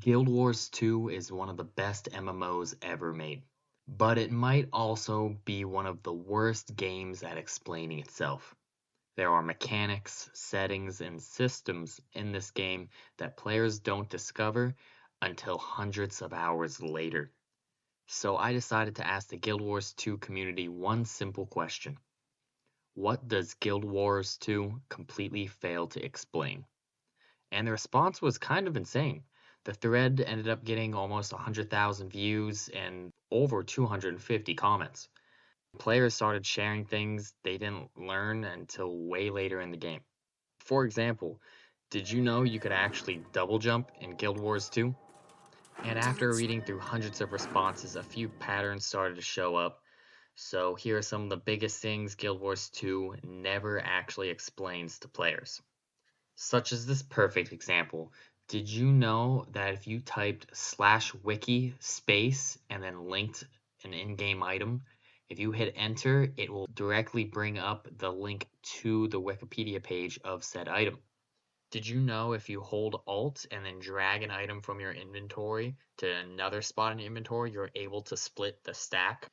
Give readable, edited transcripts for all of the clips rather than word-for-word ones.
Guild Wars 2 is one of the best MMOs ever made, but it might also be one of the worst games at explaining itself. There are mechanics, settings, and systems in this game that players don't discover until hundreds of hours later. So I decided to ask the Guild Wars 2 community one simple question. What does Guild Wars 2 completely fail to explain? And the response was kind of insane. The thread ended up getting almost 100,000 views and over 250 comments. Players started sharing things they didn't learn until way later in the game. For example, did you know you could actually double jump in Guild Wars 2? And after reading through hundreds of responses, a few patterns started to show up. So here are some of the biggest things Guild Wars 2 never actually explains to players. Such as this perfect example. Did you know that if you typed /wiki space and then linked an in-game item, if you hit enter, it will directly bring up the link to the Wikipedia page of said item? Did you know if you hold Alt and then drag an item from your inventory to another spot in your inventory, you're able to split the stack?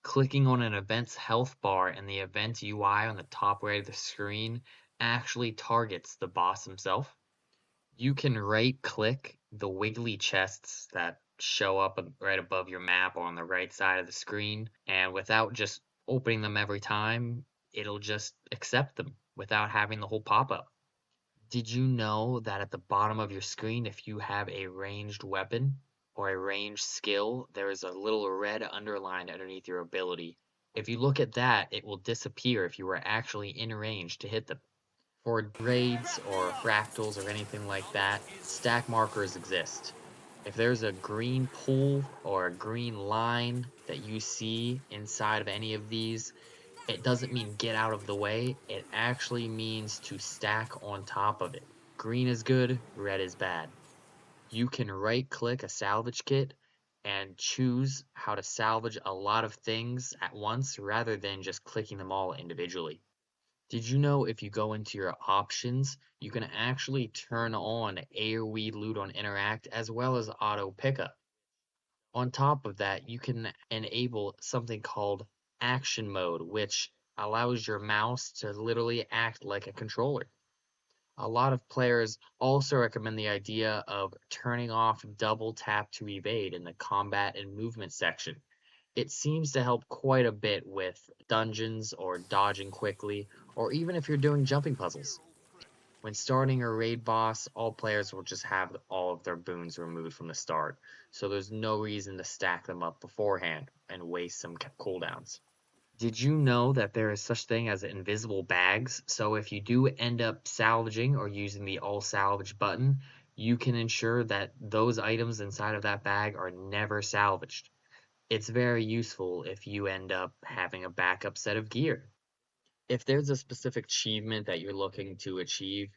Clicking on an event's health bar in the event UI on the top right of the screen actually targets the boss himself. You can right-click the wiggly chests that show up right above your map or on the right side of the screen, and without just opening them every time, it'll just accept them without having the whole pop-up. Did you know that at the bottom of your screen, if you have a ranged weapon or a ranged skill, there is a little red underline underneath your ability? If you look at that, it will disappear if you were actually in range to hit them. For raids or fractals or anything like that, stack markers exist. If there's a green pool or a green line that you see inside of any of these, it doesn't mean get out of the way, it actually means to stack on top of it. Green is good, red is bad. You can right-click a salvage kit and choose how to salvage a lot of things at once rather than just clicking them all individually. Did you know if you go into your options, you can actually turn on AoE loot on interact as well as auto pickup? On top of that, you can enable something called action mode, which allows your mouse to literally act like a controller. A lot of players also recommend the idea of turning off double tap to evade in the combat and movement section. It seems to help quite a bit with dungeons or dodging quickly, or even if you're doing jumping puzzles. When starting a raid boss, all players will just have all of their boons removed from the start, so there's no reason to stack them up beforehand and waste some cooldowns. Did you know that there is such thing as invisible bags? So if you do end up salvaging or using the all salvage button, you can ensure that those items inside of that bag are never salvaged. It's very useful if you end up having a backup set of gear. If there's a specific achievement that you're looking to achieve,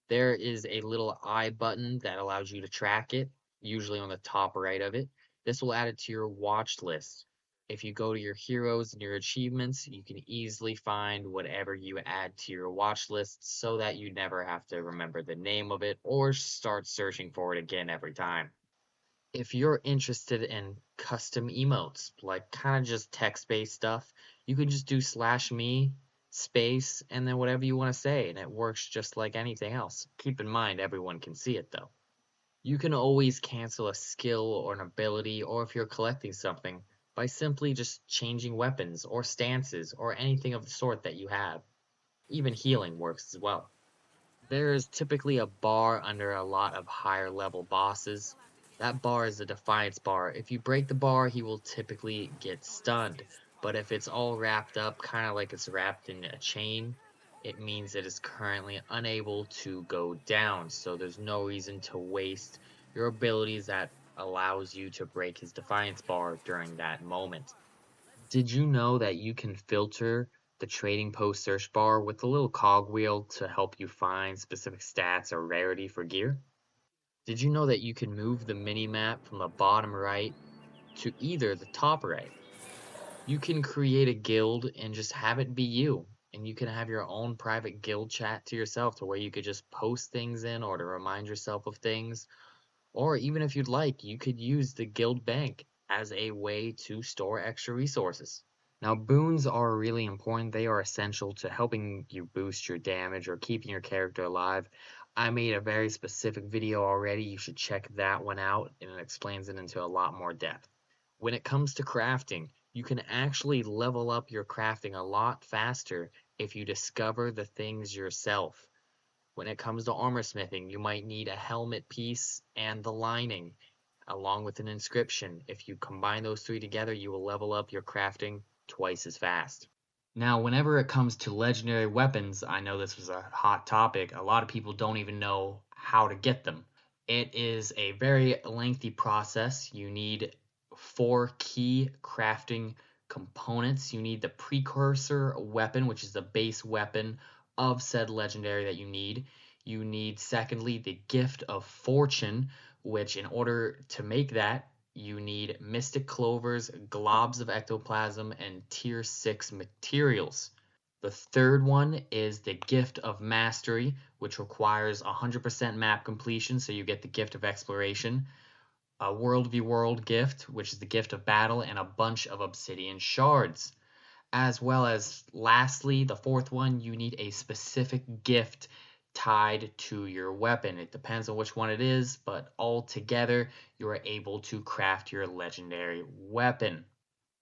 there is a little I button that allows you to track it, usually on the top right of it. This will add it to your watch list. If you go to your heroes and your achievements, you can easily find whatever you add to your watch list so that you never have to remember the name of it or start searching for it again every time. If you're interested in custom emotes, like kind of just text-based stuff, you can just do /me space and then whatever you want to say, and it works just like anything else. Keep in mind, everyone can see it though. You can always cancel a skill or an ability, or if you're collecting something, by simply just changing weapons or stances or anything of the sort that you have. Even healing works as well. There is typically a bar under a lot of higher level bosses. That bar is a defiance bar. If you break the bar, he will typically get stunned. But if it's all wrapped up, kind of like it's wrapped in a chain, it means it is currently unable to go down. So there's no reason to waste your abilities that allows you to break his defiance bar during that moment. Did you know that you can filter the trading post search bar with a little cogwheel to help you find specific stats or rarity for gear? Did you know that you can move the mini map from the bottom right to either the top right? You can create a guild and just have it be you, and you can have your own private guild chat to yourself to where you could just post things in or to remind yourself of things, Or even if you'd like, you could use the guild bank as a way to store extra resources. Now, boons are really important. They are essential to helping you boost your damage or keeping your character alive. I made a very specific video already. You should check that one out, and it explains it into a lot more depth. When it comes to crafting, you can actually level up your crafting a lot faster if you discover the things yourself. When it comes to armor smithing, you might need a helmet piece and the lining, along with an inscription. If you combine those three together, you will level up your crafting twice as fast. Now, whenever it comes to legendary weapons, I know this was a hot topic. A lot of people don't even know how to get them. It is a very lengthy process. You need 4 key crafting components. You need the precursor weapon, which is the base weapon of said legendary that you need. You need, secondly, the gift of fortune, which in order to make that, you need mystic clovers, globs of ectoplasm, and tier 6 materials. The third one is the gift of mastery, which requires 100% map completion, so you get the gift of exploration. A world v world gift, which is the gift of battle, and a bunch of obsidian shards. As well as, lastly, the fourth one, you need a specific gift tied to your weapon. It depends on which one it is, but all together, you are able to craft your legendary weapon.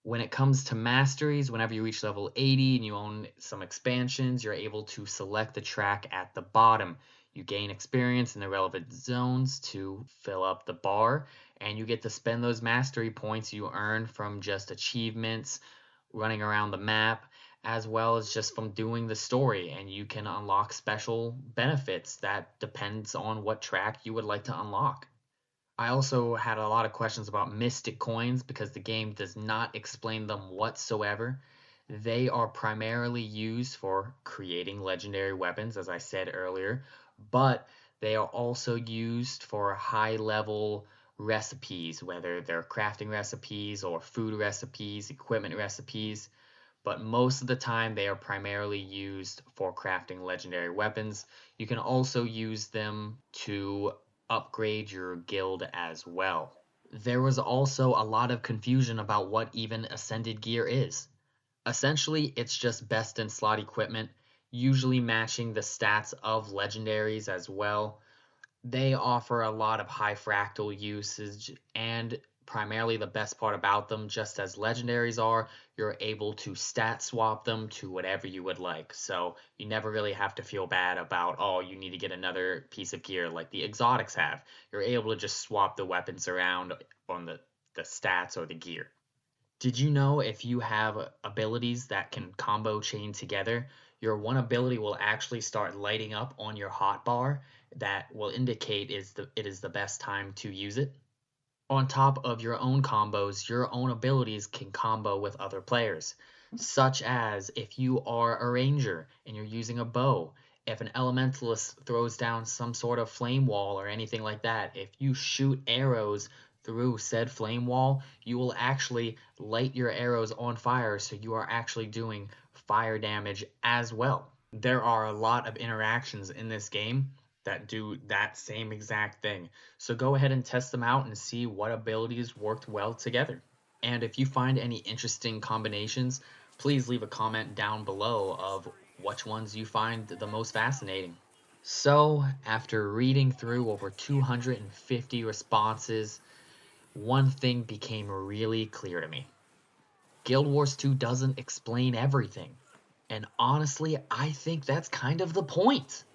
When it comes to masteries, whenever you reach level 80 and you own some expansions, you're able to select the track at the bottom. You gain experience in the relevant zones to fill up the bar, and you get to spend those mastery points you earn from just achievements, running around the map, as well as just from doing the story. And you can unlock special benefits that depends on what track you would like to unlock. I also had a lot of questions about mystic coins because the game does not explain them whatsoever. They are primarily used for creating legendary weapons, as I said earlier, but they are also used for high level recipes, whether they're crafting recipes or food recipes, equipment recipes. But most of the time they are primarily used for crafting legendary weapons. You can also use them to upgrade your guild as well. There was also a lot of confusion about what even Ascended gear is. Essentially, it's just best in slot equipment, usually matching the stats of legendaries as well. They offer a lot of high fractal usage, and primarily the best part about them, just as legendaries are, you're able to stat swap them to whatever you would like. So you never really have to feel bad about, oh, you need to get another piece of gear like the exotics have. You're able to just swap the weapons around on the stats or the gear. Did you know if you have abilities that can combo chain together, your one ability will actually start lighting up on your hotbar that will indicate it is the best time to use it? On top of your own combos, your own abilities can combo with other players, such as if you are a ranger and you're using a bow, if an elementalist throws down some sort of flame wall or anything like that, if you shoot arrows through said flame wall, you will actually light your arrows on fire, so you are actually doing fire damage as well. There are a lot of interactions in this game that do that same exact thing. So go ahead and test them out and see what abilities worked well together. And if you find any interesting combinations, please leave a comment down below of which ones you find the most fascinating. So, after reading through over 250 responses, one thing became really clear to me. Guild Wars 2 doesn't explain everything. And honestly, I think that's kind of the point.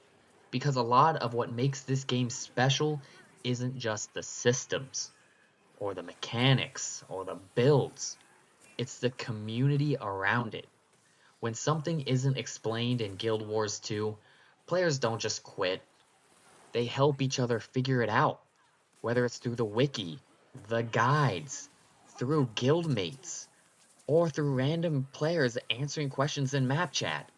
Because a lot of what makes this game special isn't just the systems, or the mechanics, or the builds. It's the community around it. When something isn't explained in Guild Wars 2, players don't just quit. They help each other figure it out, whether it's through the wiki, the guides, through guildmates, or through random players answering questions in map chat.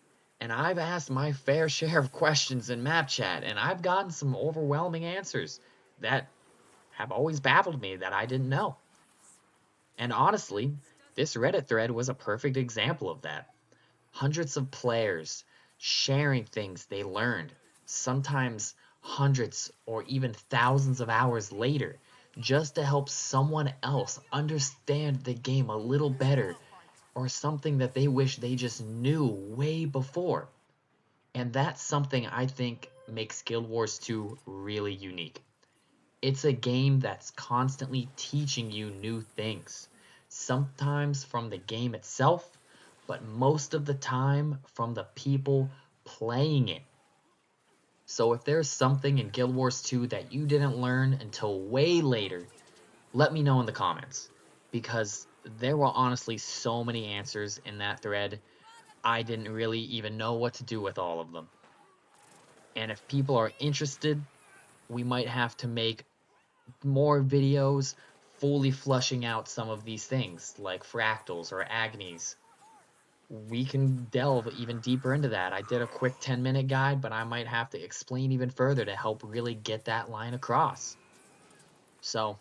And I've asked my fair share of questions in map chat, and I've gotten some overwhelming answers that have always baffled me that I didn't know. And honestly, this Reddit thread was a perfect example of that. Hundreds of players sharing things they learned, sometimes hundreds or even thousands of hours later just to help someone else understand the game a little better or something that they wish they just knew way before. And that's something I think makes Guild Wars 2 really unique. It's a game that's constantly teaching you new things, sometimes from the game itself, but most of the time from the people playing it. So if there's something in Guild Wars 2 that you didn't learn until way later, let me know in the comments. Because there were honestly so many answers in that thread, I didn't really even know what to do with all of them. And if people are interested, we might have to make more videos fully flushing out some of these things, like fractals or agonies. We can delve even deeper into that. I did a quick 10-minute guide, but I might have to explain even further to help really get that line across. So,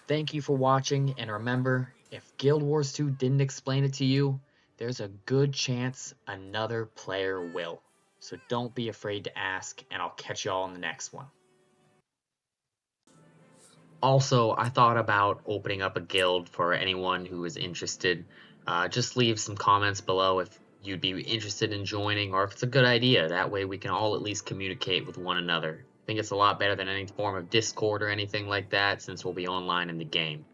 thank you for watching, and remember, if Guild Wars 2 didn't explain it to you, there's a good chance another player will. So don't be afraid to ask, and I'll catch y'all in the next one. Also, I thought about opening up a guild for anyone who is interested. Just leave some comments below if you'd be interested in joining or if it's a good idea. That way we can all at least communicate with one another. I think it's a lot better than any form of Discord or anything like that since we'll be online in the game.